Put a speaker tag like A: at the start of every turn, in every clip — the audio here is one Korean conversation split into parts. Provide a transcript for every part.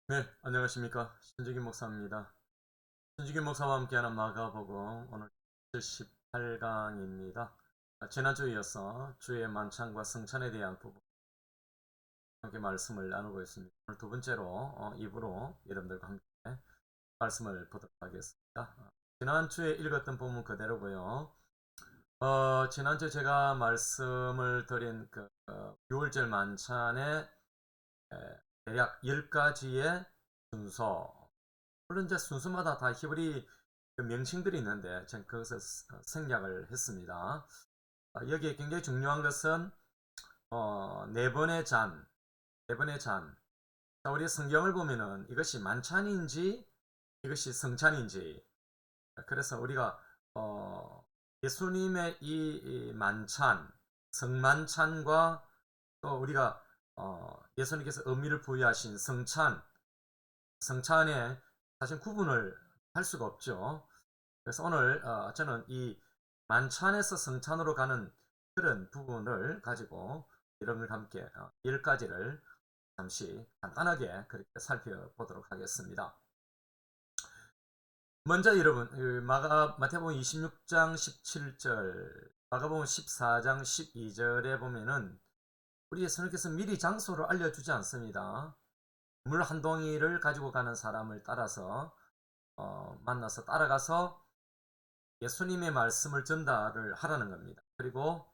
A: 네, 안녕하십니까. 신주기 목사입니다. 신주기 목사와 함께하는 마가복음 오늘 78강입니다. 지난주에 이어서 주의 만찬과 성찬에 대한 부분 함께 말씀을 나누고 있습니다. 오늘 두 번째로 입으로 여러분들과 함께 말씀을 보도록 하겠습니다. 지난주에 읽었던 부분 그대로고요. 지난주에 제가 말씀을 드린 그 6월절 만찬의 대략 10가지의 순서, 물론 이제 순서마다 다 히브리 그 명칭들이 있는데 전 그것을 생략을 했습니다. 여기에 굉장히 중요한 것은 네 번의 잔, 네 번의 잔. 자, 우리 성경을 보면은 이것이 만찬인지 이것이 성찬인지, 그래서 우리가 예수님의 이 만찬, 성만찬과 또 우리가 예수님께서 의미를 부여하신 성찬, 성찬에 사실 구분을 할 수가 없죠. 그래서 오늘 저는 이 만찬에서 성찬으로 가는 그런 부분을 가지고 여러분과 함께 10가지를 잠시 간단하게 그렇게 살펴보도록 하겠습니다. 먼저 여러분, 마태복음 26장 17절, 마가복음 14장 12절에 보면은 우리 예수님께서 미리 장소를 알려주지 않습니다. 물 한 동이를 가지고 가는 사람을 따라서 만나서 따라가서 예수님의 말씀을 전달을 하라는 겁니다. 그리고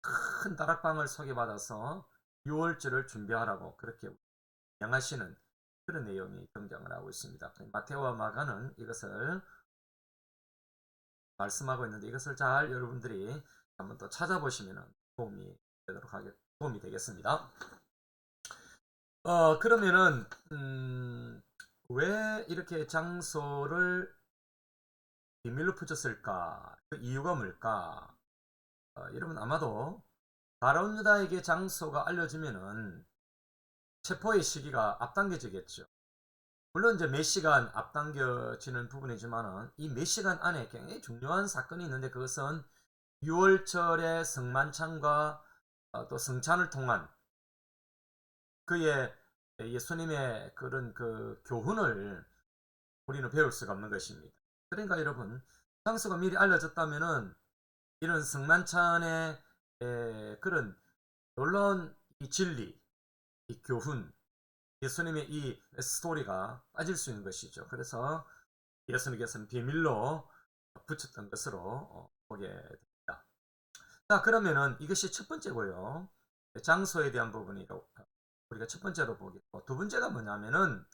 A: 큰 다락방을 소개받아서 6월절을 준비하라고 그렇게 명하시는 그런 내용이 등장을 하고 있습니다. 마테오와 마가는 이것을 말씀하고 있는데 이것을 잘 여러분들이 한번 또 찾아보시면 도움이 되겠습니다. 그러면은 왜 이렇게 장소를 비밀로 붙였을까? 그 이유가 뭘까? 여러분 아마도 바론 유다에게 장소가 알려지면은 체포의 시기가 앞당겨지겠죠. 물론 이제 몇 시간 앞당겨지는 부분이지만은 이 몇 시간 안에 굉장히 중요한 사건이 있는데 그것은 6월절의 성만찬과 또 성찬을 통한 그의 예수님의 그런 그 교훈을 우리는 배울 수가 없는 것입니다. 그러니까 여러분 장소가 미리 알려졌다면은 이런 성만찬의 그런 놀라운 이 진리, 이 교훈, 예수님의 이 스토리가 빠질 수 있는 것이죠. 그래서 예수님께서는 비밀로 붙였던 것으로 보게 됩니다. 자, 그러면은 이것이 첫 번째고요. 장소에 대한 부분이라고 우리가 첫 번째로 보겠고, 두 번째가 뭐냐면은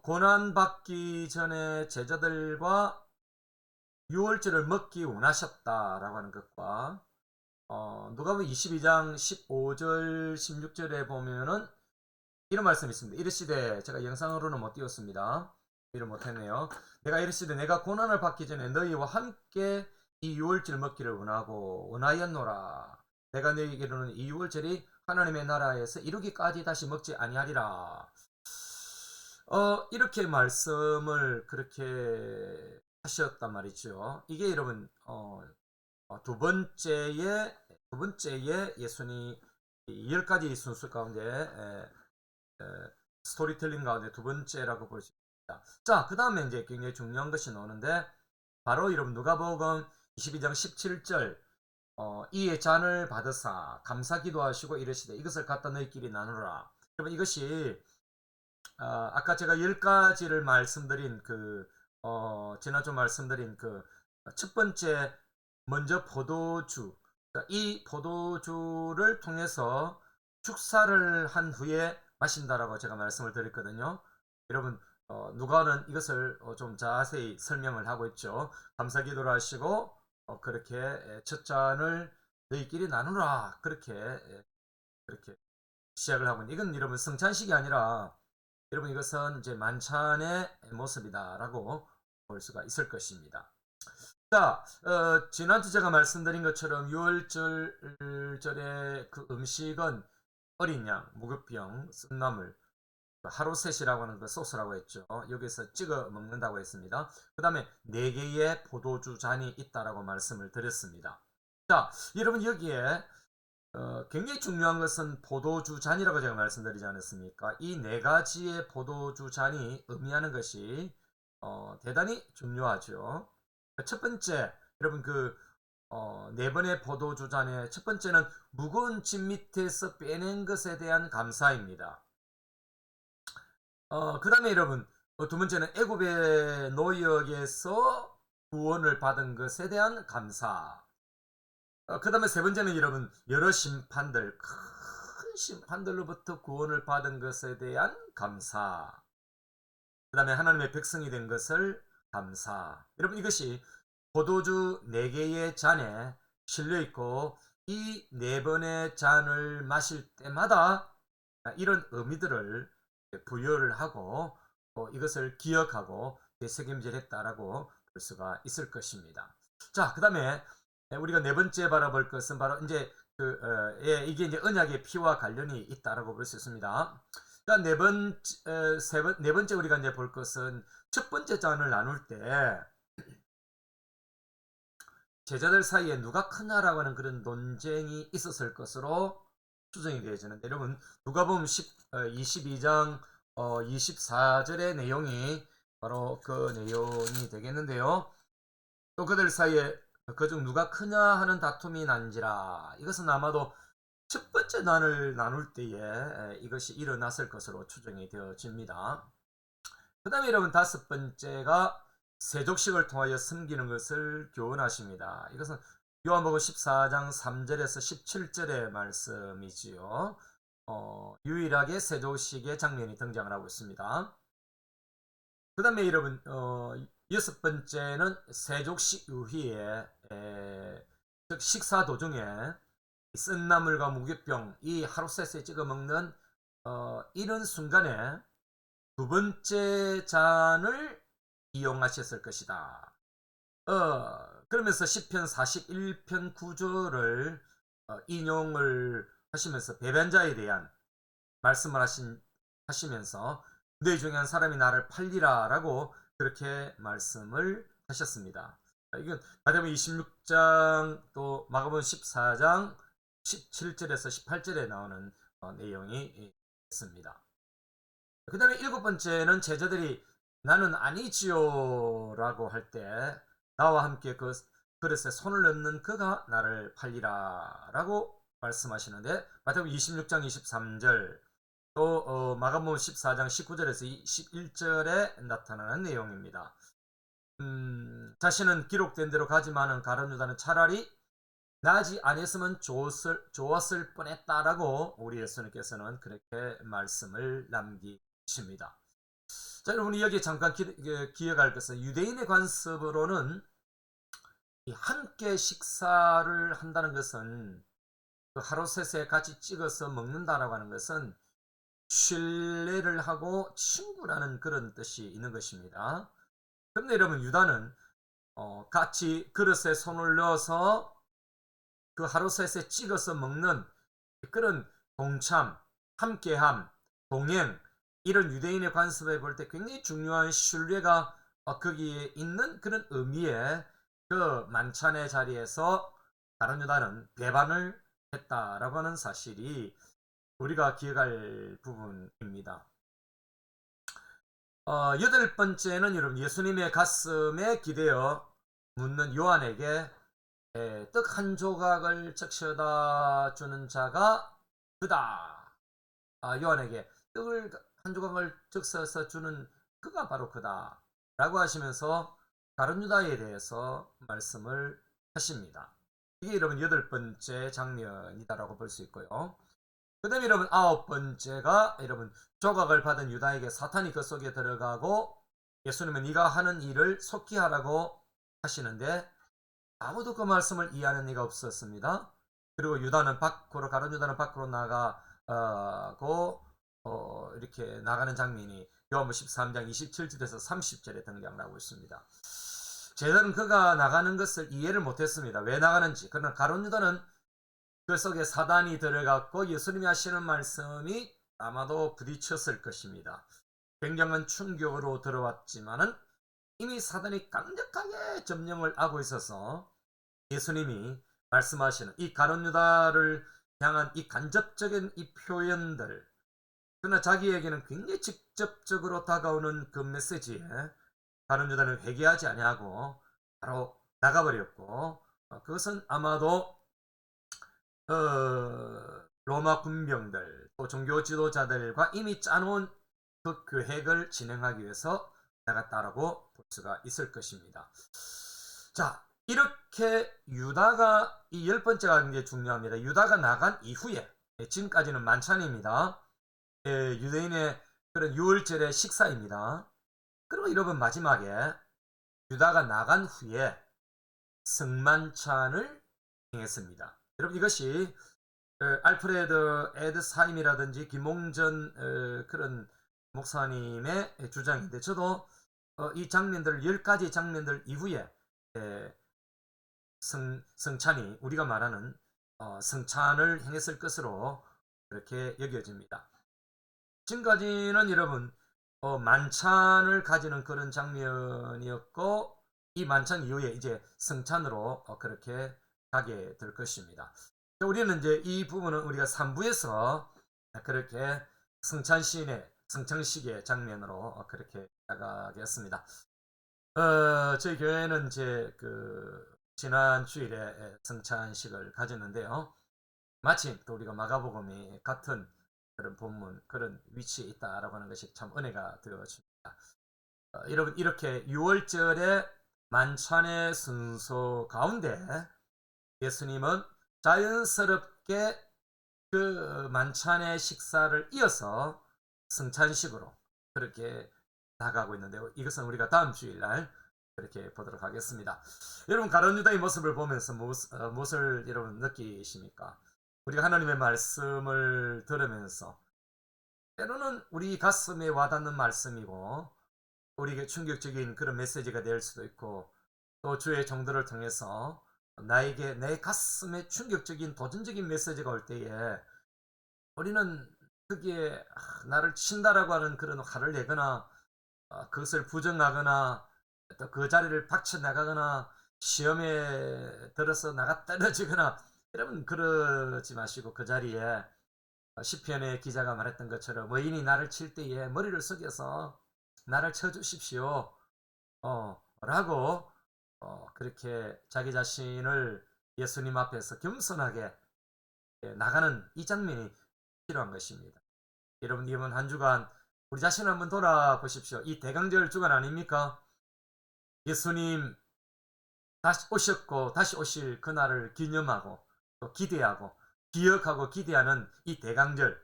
A: 고난 받기 전에 제자들과 유월절을 먹기 원하셨다라고 하는 것과 누가복음 22장 15절 16절에 보면은 이런 말씀이 있습니다. 이르시되, 제가 영상으로는 못 띄웠습니다. 이를 못했네요. 내가 이르시되 내가 고난을 받기 전에 너희와 함께 이 유월절 먹기를 원하였노라. 내가 너희에게 이르는 이 유월절이 하나님의 나라에서 이루기까지 다시 먹지 아니하리라. 이렇게 말씀을 그렇게 하셨단 말이죠. 이게 여러분 두 번째의 예수님 10가지 순서 가운데 스토리텔링 가운데 두 번째라고 볼 수 있습니다. 자, 그 다음에 이제 굉장히 중요한 것이 나오는데 바로 여러분 누가복음 22장 17절 이에 잔을 받으사 감사 기도하시고 이르시되 이것을 갖다 너희끼리 나누라. 여러분 이것이 아까 제가 10가지를 말씀드린 지난주 말씀드린 그 첫 번째 먼저 포도주, 이 포도주를 통해서 축사를 한 후에 마신다라고 제가 말씀을 드렸거든요. 여러분 누가는 이것을 좀 자세히 설명을 하고 있죠. 감사 기도를 하시고 그렇게 첫 잔을 너희끼리 나누라. 그렇게 시작을 하고 있는, 이건 여러분 성찬식이 아니라 여러분 이것은 이제 만찬의 모습이다라고 볼 수가 있을 것입니다. 자, 지난주 제가 말씀드린 것처럼 유월절의 그 음식은 어린 양, 무교병, 쓴나물, 하루셋이라고 하는 그 소스라고 했죠. 여기서 찍어 먹는다고 했습니다. 그 다음에 4개의 포도주 잔이 있다라고 말씀을 드렸습니다. 자, 여러분 여기에 굉장히 중요한 것은 포도주 잔이라고 제가 말씀드리지 않았습니까? 이 4가지의 포도주 잔이 의미하는 것이 대단히 중요하죠. 첫 번째, 여러분 그 4번의 포도주 잔의 첫 번째는 무거운 짐 밑에서 빼낸 것에 대한 감사입니다. 그 다음에 여러분 두 번째는 애굽의 노역에서 구원을 받은 것에 대한 감사. 그 다음에 세 번째는 여러분 여러 심판들, 큰 심판들로부터 구원을 받은 것에 대한 감사. 그 다음에 하나님의 백성이 된 것을 감사. 여러분 이것이 포도주 4개의 잔에 실려있고 이 4번의 잔을 마실 때마다 이런 의미들을 부여를 하고 이것을 기억하고 되새김질했다라고 볼 수가 있을 것입니다. 자, 그 다음에 우리가 4번째 바라볼 것은 바로 이제 이게 이제 언약의 피와 관련이 있다라고 볼 수 있습니다. 자, 네 번째 우리가 이제 볼 것은 첫 번째 잔을 나눌 때 제자들 사이에 누가 크냐라고 하는 그런 논쟁이 있었을 것으로 추정이 되어지는데, 여러분 누가복음 22장 24절의 내용이 바로 그 내용이 되겠는데요. 또 그들 사이에 그중 누가 크냐 하는 다툼이 난지라. 이것은 아마도 첫 번째 난을 나눌 때에 이것이 일어났을 것으로 추정이 되어집니다. 그 다음에 여러분 5번째가 세족식을 통하여 섬기는 것을 교훈하십니다. 이것은 요한복음 14장 3절에서 17절의 말씀이지요. 유일하게 세족식의 장면이 등장을 하고 있습니다. 그 다음에 여러분 6번째는 세족식 이후에 즉 식사 도중에 쓴나물과 무교병, 이 하루셋에 찍어 먹는 이런 순간에 두 번째 잔을 이용하셨을 것이다. 그러면서 시편 41편 9절을 인용을 하시면서 배반자에 대한 말씀을 하시면서 너희 중에 한 사람이 나를 팔리라 라고 그렇게 말씀을 하셨습니다. 이건 마태복음 26장 또 마가복음 14장 17절에서 18절에 나오는 내용이 있습니다. 그 다음에 7번째는 제자들이 나는 아니지요 라고 할 때 나와 함께 그 그릇에 손을 넣는 그가 나를 팔리라 라고 말씀하시는데, 마태복음 26장 23절 또 마가복음 14장 19절에서 21절에 나타나는 내용입니다. 자신은 기록된 대로 가지만은 가룟 유다는 차라리 나지 아니었으면 좋았을 뻔했다라고 우리 예수님께서는 그렇게 말씀을 남기십니다. 자, 여러분이 여기에 잠깐 기억할 것은 유대인의 관습으로는 함께 식사를 한다는 것은 그 하루셋에 같이 찍어서 먹는다라고 하는 것은 신뢰를 하고 친구라는 그런 뜻이 있는 것입니다. 그런데 여러분 유다는 같이 그릇에 손을 넣어서 그 하루셋에 찍어서 먹는 그런 동참, 함께함, 동행, 이런 유대인의 관습에 볼 때 굉장히 중요한 신뢰가 거기에 있는 그런 의미의 그 만찬의 자리에서 다른 유다는 배반을 했다라고 하는 사실이 우리가 기억할 부분입니다. 8번째는 여러분 예수님의 가슴에 기대어 묻는 요한에게 떡 한 조각을 적셔다 주는 자가 그다. 요한에게 떡을 한 조각을 적셔서 주는 그가 바로 그다 라고 하시면서 다른 유다에 대해서 말씀을 하십니다. 이게 여러분 8번째 장면이다라고 볼 수 있고요. 그 다음에 여러분 9번째가 여러분 조각을 받은 유다에게 사탄이 그 속에 들어가고 예수님은 네가 하는 일을 속히 하라고 하시는데 아무도 그 말씀을 이해하는 이가 없었습니다. 그리고 가룟 유다는 밖으로 나가고 이렇게 나가는 장면이 요한복음 13장 27절에서 30절에 등장을 하고 있습니다. 제자는 그가 나가는 것을 이해를 못했습니다. 왜 나가는지. 그러나 가룟 유다는 그 속에 사단이 들어갔고 예수님이 하시는 말씀이 아마도 부딪혔을 것입니다. 굉장한 충격으로 들어왔지만은 이미 사단이 강력하게 점령을 하고 있어서 예수님이 말씀하시는 이 가룟 유다를 향한 이 간접적인 이 표현들, 그러나 자기에게는 굉장히 직접적으로 다가오는 그 메시지에 가룟 유다는 회개하지 아니하고 바로 나가버렸고, 그것은 아마도 로마 군병들 또 종교 지도자들과 이미 짜놓은 그 계획을 진행하기 위해서 나갔다라고 볼 수가 있을 것입니다. 자, 이렇게 유다가 이 10번째가 굉장히 중요합니다. 유다가 나간 이후에 지금까지는 만찬입니다. 유대인의 그런 유월절의 식사입니다. 그리고 여러분 마지막에 유다가 나간 후에 성만찬을 행했습니다. 여러분 이것이 알프레드 에드사임이라든지 김홍전 그런 목사님의 주장인데, 저도 이 장면들 10가지 장면들 이후에 성찬이 우리가 말하는 성찬을 행했을 것으로 그렇게 여겨집니다. 지금까지는 여러분 만찬을 가지는 그런 장면이었고, 이 만찬 이후에 이제 성찬으로 그렇게 가게 될 것입니다. 우리는 이제 이 부분은 우리가 3부에서 그렇게 성찬식의 장면으로 그렇게 나가겠습니다. 저희 교회는 이제 지난 주일에 성찬식을 가졌는데요. 마침 또 우리가 마가복음이 같은 그런 본문, 그런 위치에 있다라고 하는 것이 참 은혜가 되어집니다. 여러분 이렇게 6월절의 만찬의 순서 가운데 예수님은 자연스럽게 그 만찬의 식사를 이어서 성찬식으로 그렇게 나가고 있는데요. 이것은 우리가 다음 주일날 그렇게 보도록 하겠습니다. 여러분 가룟 유다의 모습을 보면서 무엇을 여러분 느끼십니까? 우리가 하나님의 말씀을 들으면서 때로는 우리 가슴에 와닿는 말씀이고 우리에게 충격적인 그런 메시지가 될 수도 있고, 또 주의 정도를 통해서 나에게 내 가슴에 충격적인 도전적인 메시지가 올 때에 우리는 거기에 나를 친다라고 하는 그런 화를 내거나 그것을 부정하거나 또 그 자리를 박쳐나가거나 시험에 들어서 나가 떨어지거나, 여러분 그러지 마시고 그 자리에 시편의 기자가 말했던 것처럼 의인이 나를 칠 때에 머리를 숙여서 나를 쳐주십시오 라고 그렇게 자기 자신을 예수님 앞에서 겸손하게 나가는 이 장면이 필요한 것입니다. 여러분 이번 한 주간 우리 자신을 한번 돌아보십시오. 이 대강절 주간 아닙니까? 예수님 다시 오셨고 다시 오실 그날을 기념하고 또 기대하고 기억하고 기대하는 이 대강절,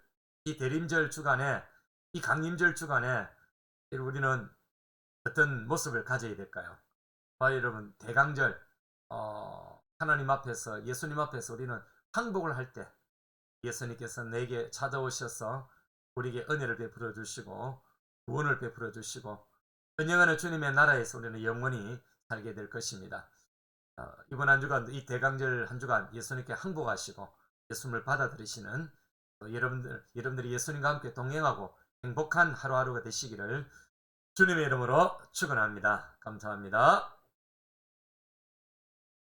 A: 이 대림절 주간에, 이 강림절 주간에 우리는 어떤 모습을 가져야 될까요? 여러분 대강절 하나님 앞에서, 예수님 앞에서 우리는 항복을 할 때 예수님께서 내게 찾아오셔서 우리에게 은혜를 베풀어 주시고 구원을 베풀어 주시고 은영하는 주님의 나라에서 우리는 영원히 살게 될 것입니다. 이번 한 주간, 이 대강절 한 주간 예수님께 항복하시고 예수님을 받아들이시는 여러분들이 예수님과 함께 동행하고 행복한 하루하루가 되시기를 주님의 이름으로 축원합니다. 감사합니다.